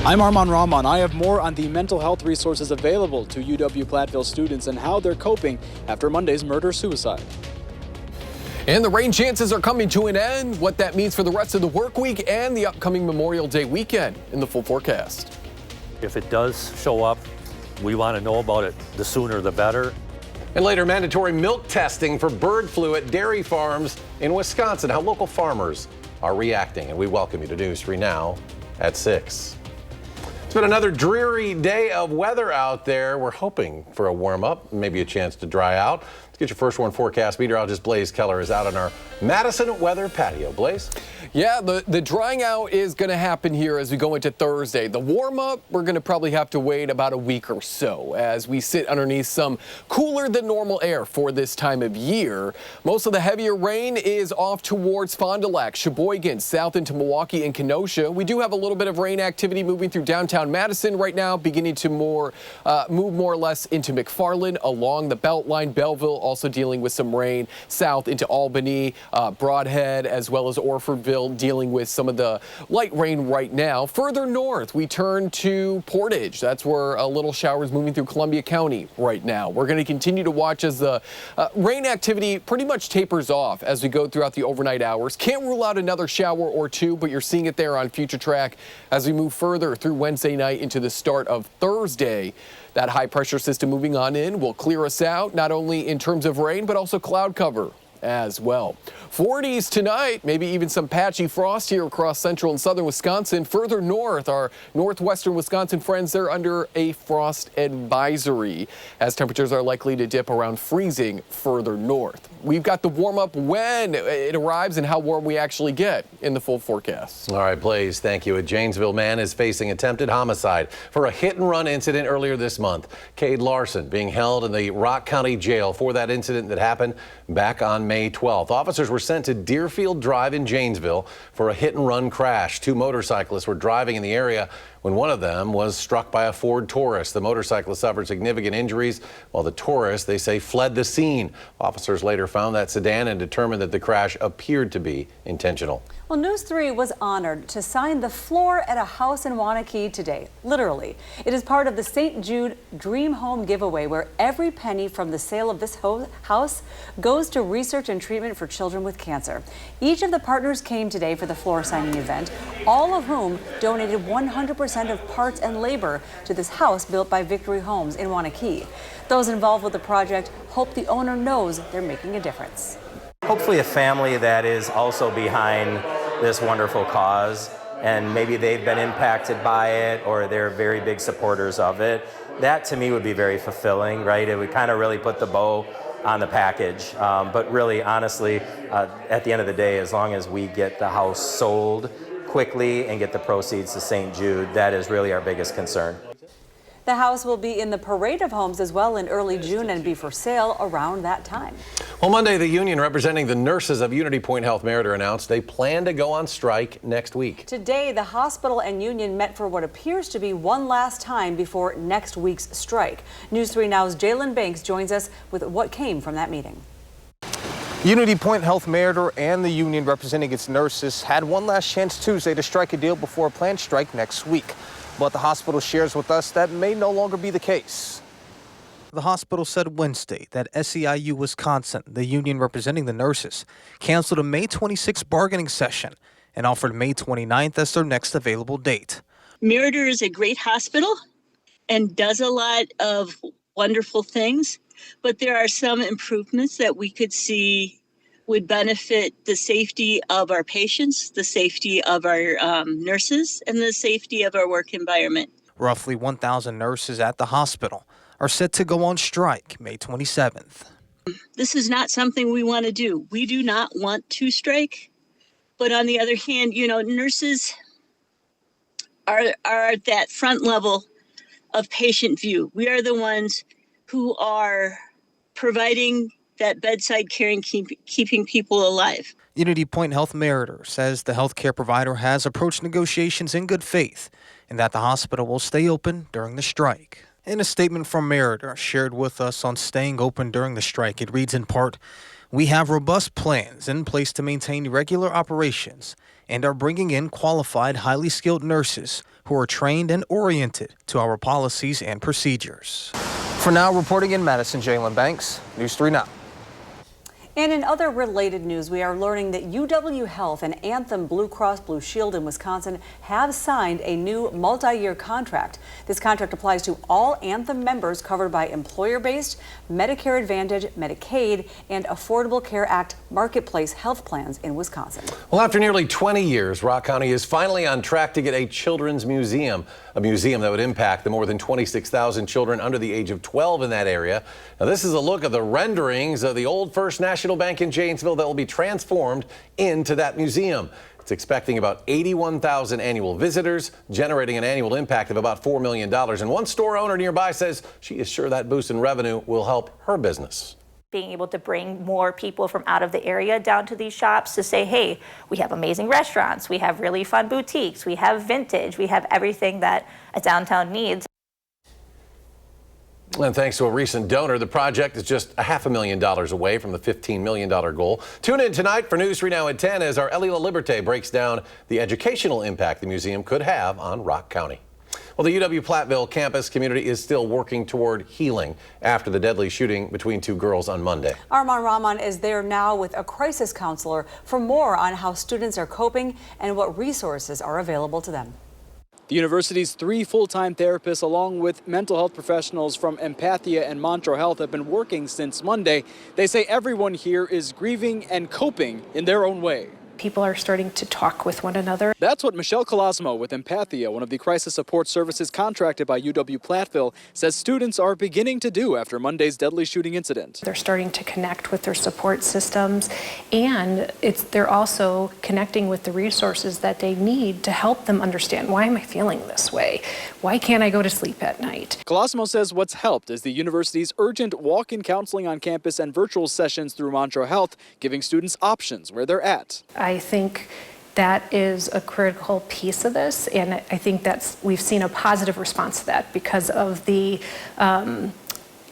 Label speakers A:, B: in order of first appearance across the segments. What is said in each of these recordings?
A: I'm Arman Rahman. I have more on the mental health resources available to UW-Platteville students and how they're coping after Monday's murder-suicide.
B: And the rain chances are coming to an end, what that means for the rest of the work week and the upcoming Memorial Day weekend in the full forecast.
C: If it does show up, we want to know about it. The sooner the better.
D: And later, mandatory milk testing for bird flu at dairy farms in Wisconsin. How local farmers are reacting. And we welcome you to News 3 Now at 6. It's been another dreary day of weather out there. We're hoping for a warm up, maybe a chance to dry out. Let's get your first one forecast. Meteorologist Blaze Keller is out on our Madison weather patio. Blaze?
B: Yeah, the drying out is going to happen here as we go into Thursday. The warm up, we're going to probably have to wait about a week or so as we sit underneath some cooler than normal air for this time of year. Most of the heavier rain is off towards Fond du Lac, Sheboygan, south into Milwaukee and Kenosha. We do have a little bit of rain activity moving through downtown Madison right now, beginning to move more or less into McFarland along the Beltline. Belleville also dealing with some rain south into Albany, Broadhead, as well as Orfordville, dealing with some of the light rain right now. Further north, we turn to Portage. That's where a little shower is moving through Columbia County right now. We're going to continue to watch as the rain activity pretty much tapers off as we go throughout the overnight hours. Can't rule out another shower or two, but you're seeing it there on Future Track as we move further through Wednesday night into the start of Thursday. That high pressure system moving on in will clear us out, not only in terms of rain, but also cloud cover as well. 40s tonight, maybe even some patchy frost here across central and southern Wisconsin. Further north, our northwestern Wisconsin friends, they're under a frost advisory as temperatures are likely to dip around freezing further north. We've got the warm up when it arrives and how warm we actually get in the full forecast.
D: All right, Blaze, thank you. A Janesville man is facing attempted homicide for a hit and run incident earlier this month. Cade Larson being held in the Rock County Jail for that incident that happened back on May 12th. Officers were sent to Deerfield Drive in Janesville for a hit and run crash. Two motorcyclists were driving in the area when one of them was struck by a Ford Taurus. The motorcyclist suffered significant injuries while the Taurus, they say, fled the scene. Officers later found that sedan and determined that the crash appeared to be intentional.
E: Well, News 3 was honored to sign the floor at a house in Wanakee today, literally. It is part of the St. Jude Dream Home giveaway, where every penny from the sale of this house goes to research and treatment for children with cancer. Each of the partners came today for the floor signing event, all of whom donated 100% of parts and labor to this house built by Victory Homes in Wanakee. Those involved with the project hope the owner knows they're making a difference.
F: Hopefully a family that is also behind this wonderful cause, and maybe they've been impacted by it or they're very big supporters of it. That to me would be very fulfilling, right? It would kind of really put the bow on the package. But really, honestly, at the end of the day, as long as we get the house sold quickly and get the proceeds to St. Jude, that is really our biggest concern.
E: The house will be in the parade of homes as well in early June and be for sale around that time.
D: Well, Monday, the union representing the nurses of Unity Point Health Meriter announced they plan to go on strike next week.
E: Today, the hospital and union met for what appears to be one last time before next week's strike. News 3 Now's Jalen Banks joins us with what came from that meeting.
G: Unity Point Health Meriter and the union representing its nurses had one last chance Tuesday to strike a deal before a planned strike next week. But the hospital shares with us that may no longer be the case. The hospital said Wednesday that SEIU Wisconsin, the union representing the nurses, canceled a May 26 bargaining session and offered May 29th as their next available date.
H: Meriter is a great hospital and does a lot of wonderful things, but there are some improvements that we could see would benefit the safety of our patients, the safety of our nurses, and the safety of our work environment.
G: Roughly 1,000 nurses at the hospital are set to go on strike May 27th.
H: This is not something we want to do. We do not want to strike. But on the other hand, you know, nurses are at that front level of patient view. We are the ones who are providing that bedside care and keeping people alive.
G: Unity Point Health Meriter says the healthcare provider has approached negotiations in good faith and that the hospital will stay open during the strike. In a statement from Meriter shared with us on staying open during the strike, it reads in part, "We have robust plans in place to maintain regular operations and are bringing in qualified, highly skilled nurses who are trained and oriented to our policies and procedures. For now, reporting in Madison, Jalen Banks, News 3 Now.
E: And in other related news, we are learning that UW Health and Anthem Blue Cross Blue Shield in Wisconsin have signed a new multi-year contract. This contract applies to all Anthem members covered by employer-based, Medicare Advantage, Medicaid, and Affordable Care Act marketplace health plans in Wisconsin.
D: Well, after nearly 20 years, Rock County is finally on track to get a children's museum, a museum that would impact the more than 26,000 children under the age of 12 in that area. Now, this is a look at the renderings of the old First National Bank in Janesville that will be transformed into that museum. It's expecting about 81,000 annual visitors, generating an annual impact of about $4 million. And one store owner nearby says she is sure that boost in revenue will help her business.
I: Being able to bring more people from out of the area down to these shops to say, hey, we have amazing restaurants, we have really fun boutiques, we have vintage, we have everything that a downtown needs.
D: And thanks to a recent donor, the project is just $500,000 away from the $15 million goal. Tune in tonight for News 3 Now at 10 as our Ellie LaLiberte breaks down the educational impact the museum could have on Rock County. Well, the UW-Platteville campus community is still working toward healing after the deadly shooting between two girls on Monday.
E: Arman Rahman is there now with a crisis counselor for more on how students are coping and what resources are available to them.
A: The university's 3 full-time therapists, along with mental health professionals from Empathia and Montreux Health, have been working since Monday. They say everyone here is grieving and coping in their own way.
J: People are starting to talk with one another.
A: That's what Michelle Colasmo with Empathia, one of the crisis support services contracted by UW-Platteville, says students are beginning to do after Monday's deadly shooting incident.
J: They're starting to connect with their support systems, and they're also connecting with the resources that they need to help them understand, why am I feeling this way? Why can't I go to sleep at night?
A: Colasmo says what's helped is the university's urgent walk-in counseling on campus and virtual sessions through Montreux Health, giving students options where they're at.
J: I think that is a critical piece of this, and I think we've seen a positive response to that because of the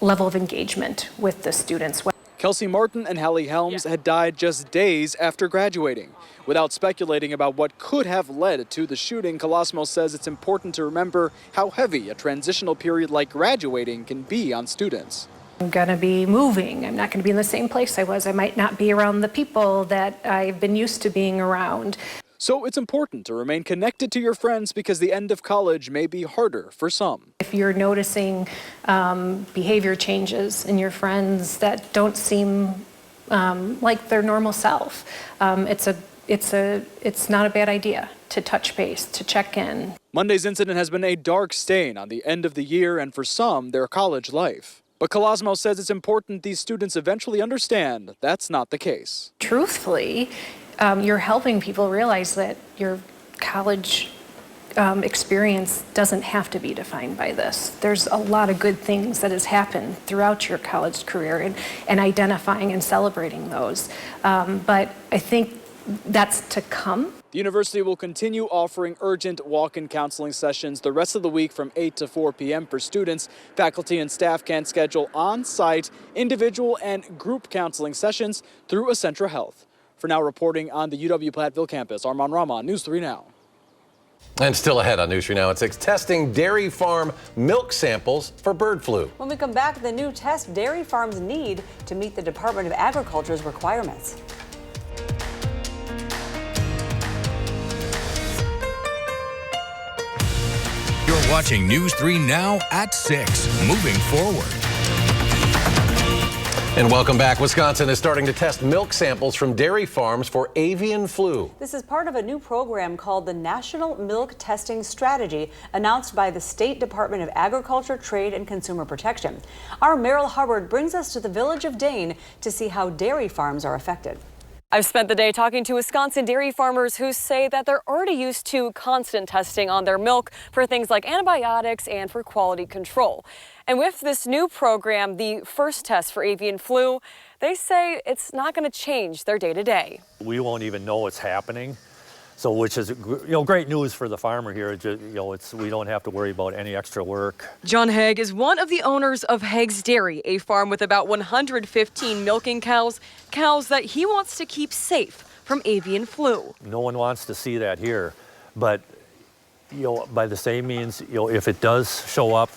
J: level of engagement with the students.
A: Kelsey Martin and Hallie Helms had died just days after graduating. Without speculating about what could have led to the shooting, Colasmo says it's important to remember how heavy a transitional period like graduating can be on students.
J: I'm going to be moving. I'm not going to be in the same place I was. I might not be around the people that I've been used to being around.
A: So it's important to remain connected to your friends because the end of college may be harder for some.
J: If you're noticing behavior changes in your friends that don't seem like their normal self, it's not a bad idea to touch base, to check in.
A: Monday's incident has been a dark stain on the end of the year and for some, their college life. But Colasmo says it's important these students eventually understand that's not the case.
J: Truthfully, you're helping people realize that your college experience doesn't have to be defined by this. There's a lot of good things that has happened throughout your college career and identifying and celebrating those. But I think that's to come.
A: The university will continue offering urgent walk-in counseling sessions the rest of the week from 8 to 4 p.m. for students. Faculty and staff can schedule on-site, individual and group counseling sessions through Essentra Health. For now, reporting on the UW-Platteville campus, Arman Rahman, News 3 Now.
D: And still ahead on News 3 Now at 6, testing dairy farm milk samples for bird flu.
E: When we come back, the new test dairy farms need to meet the Department of Agriculture's requirements.
K: You're watching News 3 Now at 6, moving forward.
D: And welcome back. Wisconsin is starting to test milk samples from dairy farms for avian flu.
E: This is part of a new program called the National Milk Testing Strategy, announced by the State Department of Agriculture, Trade, and Consumer Protection. Our Merrill Hubbard brings us to the village of Dane to see how dairy farms are affected.
L: I've spent the day talking to Wisconsin dairy farmers who say that they're already used to constant testing on their milk for things like antibiotics and for quality control. And with this new program, the first test for avian flu, they say it's not going to change their day-to-day.
C: We won't even know what's happening. So, which is, great news for the farmer here. We don't have to worry about any extra work.
L: John Haig is one of the owners of Haig's Dairy, a farm with about 115 milking cows that he wants to keep safe from avian flu.
C: No one wants to see that here, but by the same means, if it does show up,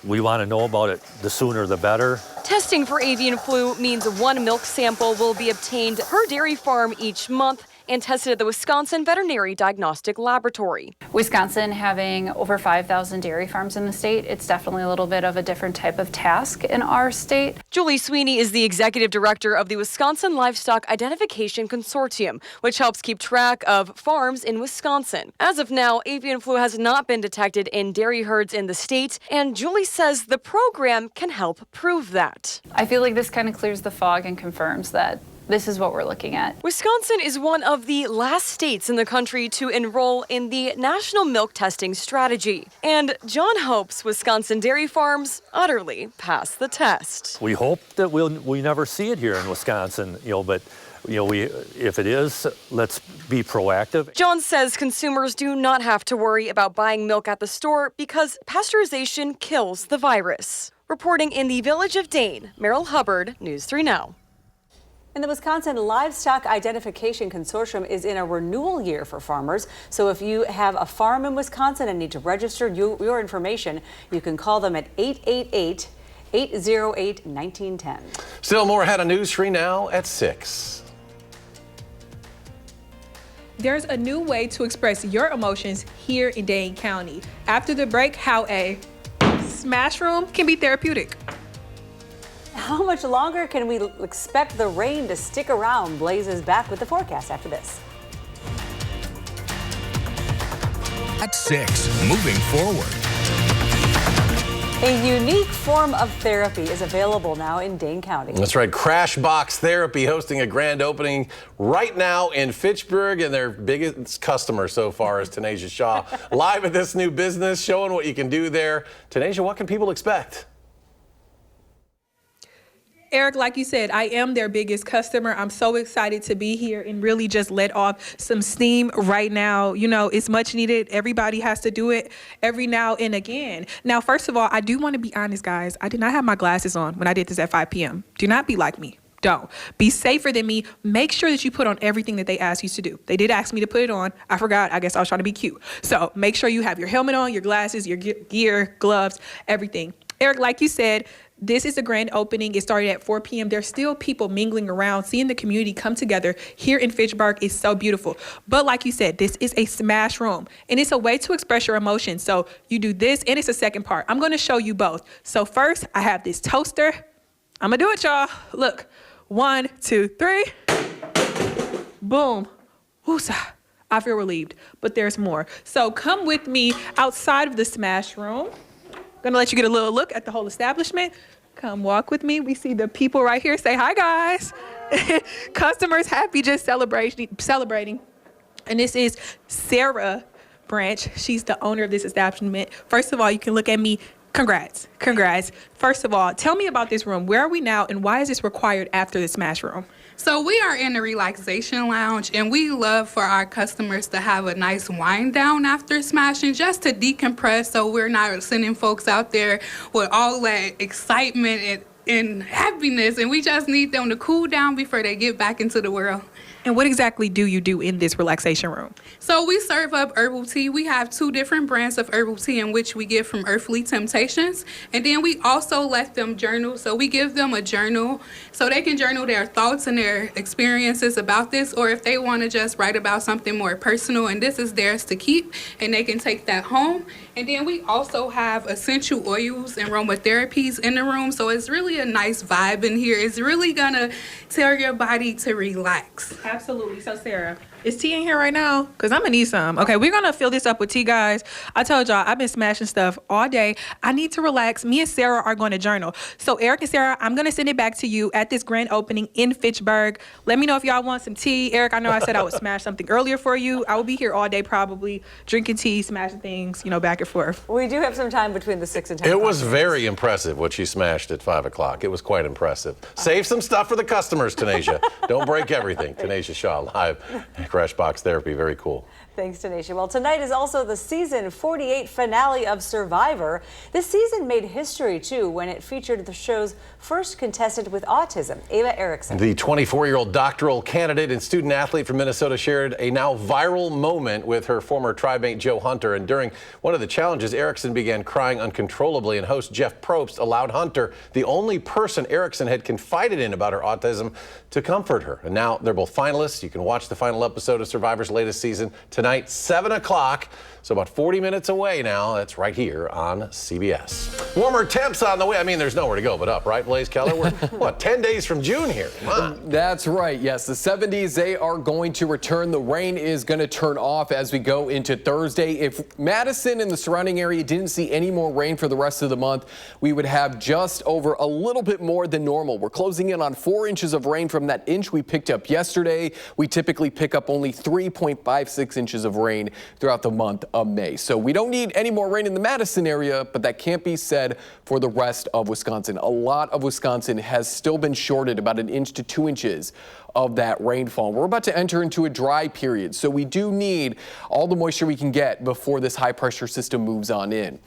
C: we want to know about it. The sooner the better.
L: Testing for avian flu means one milk sample will be obtained per dairy farm each month and tested at the Wisconsin Veterinary Diagnostic Laboratory.
M: Wisconsin having over 5,000 dairy farms in the state, it's definitely a little bit of a different type of task in our state.
L: Julie Sweeney is the executive director of the Wisconsin Livestock Identification Consortium, which helps keep track of farms in Wisconsin. As of now, avian flu has not been detected in dairy herds in the state, and Julie says the program can help prove that.
M: I feel like this kind of clears the fog and confirms that this is what we're looking at.
L: Wisconsin is one of the last states in the country to enroll in the National Milk Testing Strategy. And John hopes Wisconsin dairy farms utterly pass the test.
C: We hope that we never see it here in Wisconsin, but if it is, let's be proactive.
L: John says consumers do not have to worry about buying milk at the store because pasteurization kills the virus. Reporting in the village of Dane, Merrill Hubbard, News 3 Now.
E: And the Wisconsin Livestock Identification Consortium is in a renewal year for farmers. So if you have a farm in Wisconsin and need to register your information, you can call them at 888-808-1910.
D: Still more ahead on News 3 Now at 6.
N: There's a new way to express your emotions here in Dane County. After the break, how a smash room can be therapeutic.
E: How much longer can we expect the rain to stick around? Blaze is back with the forecast after this.
K: At 6, moving forward.
E: A unique form of therapy is available now in Dane County.
D: That's right. Crash Box Therapy hosting a grand opening right now in Fitchburg, and their biggest customer so far is Tanisha Shaw. Live at this new business, showing what you can do there. Tanisha, what can people expect?
N: Eric, like you said, I am their biggest customer. I'm so excited to be here and really just let off some steam right now. It's much needed. Everybody has to do it every now and again. Now, first of all, I do want to be honest, guys. I did not have my glasses on when I did this at 5 p.m. Do not be like me. Don't. Be safer than me. Make sure that you put on everything that they ask you to do. They did ask me to put it on. I forgot. I guess I was trying to be cute. So make sure you have your helmet on, your glasses, your gear, gloves, everything. Eric, like you said, this is a grand opening. It started at 4 p.m. There's still people mingling around, seeing the community come together here in Fitchburg is so beautiful. But like you said, this is a smash room, and it's a way to express your emotions. So you do this, and it's a second part. I'm going to show you both. So first, I have this toaster. I'm going to do it, y'all. Look, 1, 2, 3. Boom. Woosah. I feel relieved, but there's more. So come with me outside of the smash room. Gonna let you get a little look at the whole establishment. Come walk with me. We see the people right here. Say hi, guys. Customers happy, just celebrating. And this is Sarah Branch. She's the owner of this establishment. First of all, you can look at me. Congrats. First of all, tell me about this room. Where are we now, and why is this required after the smash room?
O: So we are in the relaxation lounge, and we love for our customers to have a nice wind down after smashing, just to decompress, so we're not sending folks out there with all that excitement and happiness, and we just need them to cool down before they get back into the world.
N: And what exactly do you do in this relaxation room?
O: So we serve up herbal tea. We have 2 different brands of herbal tea in which we get from Earthly Temptations. And then we also let them journal. So we give them a journal so they can journal their thoughts and their experiences about this, or if they want to just write about something more personal, and this is theirs to keep, and they can take that home. And then we also have essential oils and aromatherapies in the room. So it's really a nice vibe in here. It's really gonna tell your body to relax.
N: Absolutely. So Sarah, is tea in here right now? Because I'm gonna need some. Okay, we're gonna fill this up with tea, guys. I told y'all I've been smashing stuff all day. I need to relax. Me and Sarah are going to journal. So Eric and Sarah, I'm gonna send it back to you at this grand opening in Fitchburg. Let me know if y'all want some tea. Eric, I know I said I would smash something earlier for you. I will be here all day probably, drinking tea, smashing things, back and forth.
E: We do have some time between the 6 and 10.
D: It was very impressive what you smashed at 5 o'clock. It was quite impressive. Save some stuff for the customers, Tanisha. Don't break everything. Tanisha Shaw live at Crash Box Therapy. Very cool.
E: Thanks, Tanisha. Well, tonight is also the season 48 finale of Survivor. This season made history, too, when it featured the show's first contestant with autism, Ava Erickson.
D: The 24-year-old doctoral candidate and student athlete from Minnesota shared a now viral moment with her former tribe-mate Joe Hunter. And during one of the challenges, Erickson began crying uncontrollably, and host Jeff Probst allowed Hunter, the only person Erickson had confided in about her autism, to comfort her. And now they're both finalists. You can watch the final episode of Survivor's latest season tonight, 7 o'clock. So about 40 minutes away now. That's right here on CBS. Warmer temps on the way. I mean, there's nowhere to go but up, right, Blaze Keller? We're, what, 10 days from June here? Come on.
B: That's right. Yes, the 70s, they are going to return. The rain is going to turn off as we go into Thursday. If Madison and the surrounding area didn't see any more rain for the rest of the month, we would have just over a little bit more than normal. We're closing in on 4 inches of rain from that inch we picked up yesterday. We typically pick up only 3.56 inches of rain throughout the month of May. So we don't need any more rain in the Madison area, but that can't be said for the rest of Wisconsin. A lot of Wisconsin has still been shorted about 1 to 2 inches of that rainfall. We're about to enter into a dry period, so we do need all the moisture we can get before this high pressure system moves on in.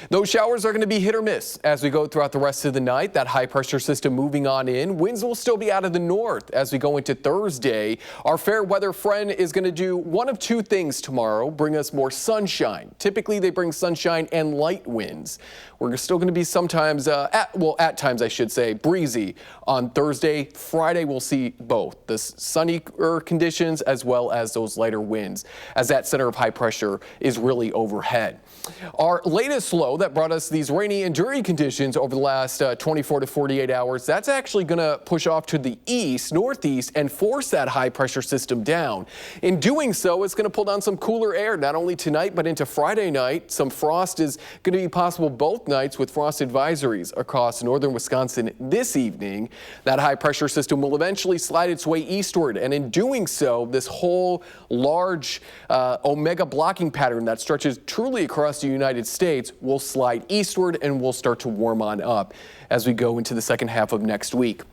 B: Those showers are going to be hit or miss as we go throughout the rest of the night. That high pressure system moving on in. Winds will still be out of the north as we go into Thursday. Our fair weather friend is going to do one of two things tomorrow, bring us more sunshine. Typically they bring sunshine and light winds. We're still going to be sometimes, at times I should say, breezy on Thursday. Friday we'll see both the sunnier conditions as well as those lighter winds as that center of high pressure is really overhead. Our latest low that brought us these rainy and dreary conditions over the last 24 to 48 hours, that's actually going to push off to the east, northeast, and force that high pressure system down. In doing so, it's going to pull down some cooler air, not only tonight, but into Friday night. Some frost is going to be possible both nights with frost advisories across northern Wisconsin this evening. That high pressure system will eventually slide its way eastward, and in doing so, this whole large omega blocking pattern that stretches truly across the United States will slide eastward and will start to warm on up as we go into the second half of next week.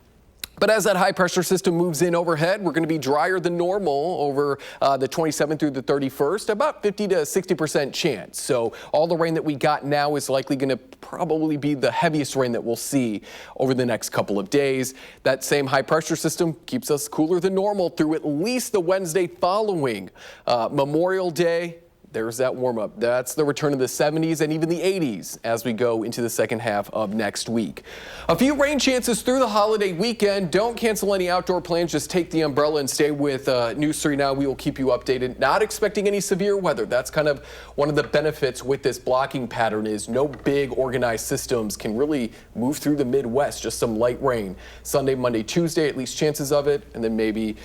B: But as that high pressure system moves in overhead, we're going to be drier than normal over the 27th through the 31st, about 50 to 60% chance. So all the rain that we got now is likely going to probably be the heaviest rain that we'll see over the next couple of days. That same high pressure system keeps us cooler than normal through at least the Wednesday following Memorial Day. There's that warm-up. That's the return of the 70s and even the 80s as we go into the second half of next week. A few rain chances through the holiday weekend. Don't cancel any outdoor plans. Just take the umbrella and stay with News 3 Now. We will keep you updated. Not expecting any severe weather. That's kind of one of the benefits with this blocking pattern is no big organized systems can really move through the Midwest. Just some light rain. Sunday, Monday, Tuesday, at least chances of it, and then maybe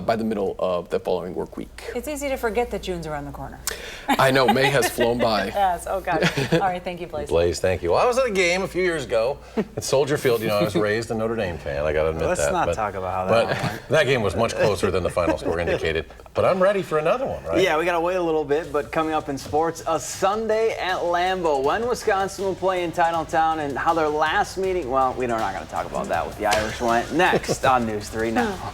B: by the middle of the following work week.
E: It's easy to forget that June's around the corner.
B: I know, May has flown by.
E: Yes, oh God. All right, thank you, Blaze.
D: Blaze, thank you. Well, I was at a game a few years ago at Soldier Field. You know, I was raised a Notre Dame fan. I got to admit that.
P: Let's not talk about how that went.
D: That game was much closer than the final score indicated. But I'm ready for another one, right?
P: Yeah, we got to wait a little bit. But coming up in sports, a Sunday at Lambeau. When Wisconsin will play in Titletown and how their last meeting, well, we're not going to talk about that with the Irish went. Next on News 3 Now.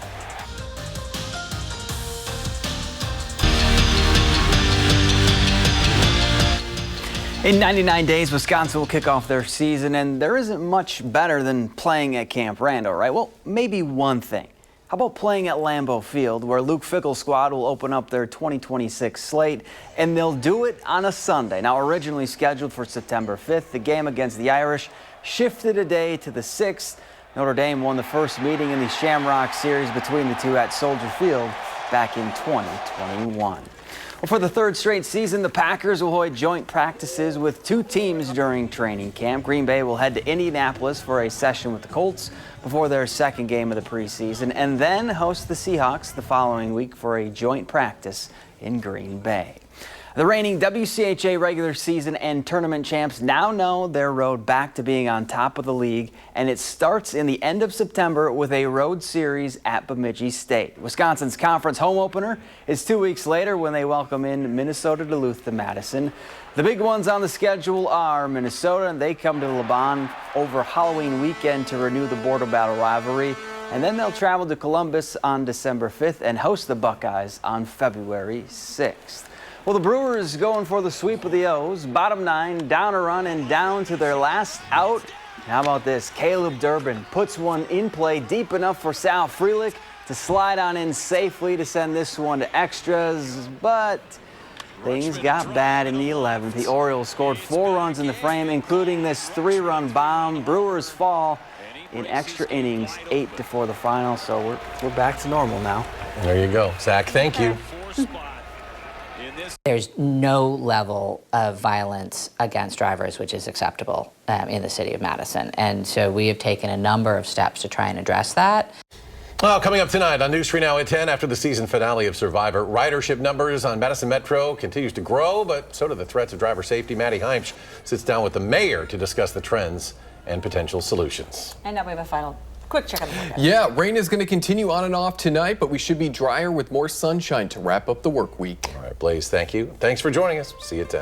P: In 99 days, Wisconsin will kick off their season, and there isn't much better than playing at Camp Randall, right? Well, maybe one thing. How about playing at Lambeau Field, where Luke Fickell's squad will open up their 2026 slate, and they'll do it on a Sunday. Now, originally scheduled for September 5th, the game against the Irish shifted a day to the 6th. Notre Dame won the first meeting in the Shamrock Series between the two at Soldier Field back in 2021. Well, for the third straight season, the Packers will hold joint practices with two teams during training camp. Green Bay will head to Indianapolis for a session with the Colts before their second game of the preseason, and then host the Seahawks the following week for a joint practice in Green Bay. The reigning WCHA regular season and tournament champs now know their road back to being on top of the league, and it starts in the end of September with a road series at Bemidji State. Wisconsin's conference home opener is 2 weeks later when they welcome in Minnesota Duluth to Madison. The big ones on the schedule are Minnesota, and they come to LeBon over Halloween weekend to renew the Border Battle rivalry. And then they'll travel to Columbus on December 5th and host the Buckeyes on February 6th. Well, the Brewers going for the sweep of the O's. Bottom 9, down a run and down to their last out. How about this? Caleb Durbin puts one in play deep enough for Sal Frelick to slide on in safely to send this one to extras, but things got bad in the 11th. The Orioles scored 4 runs in the frame, including this 3-run bomb. Brewers fall in extra innings, 8-4 the final, so we're back to normal now.
D: There you go. Zach, thank you.
Q: There's no level of violence against drivers which is acceptable in the city of Madison. And so we have taken a number of steps to try and address that.
D: Well, coming up tonight on News 3 Now at 10, after the season finale of Survivor, ridership numbers on Madison Metro continues to grow, but so do the threats of driver safety. Maddie Heimsch sits down with the mayor to discuss the trends and potential solutions.
E: And now we have a final quick check on the forecast.
B: Yeah, rain is going to continue on and off tonight, but we should be drier with more sunshine to wrap up the work week.
D: All right, Blaze, thank you. Thanks for joining us. See you at 10.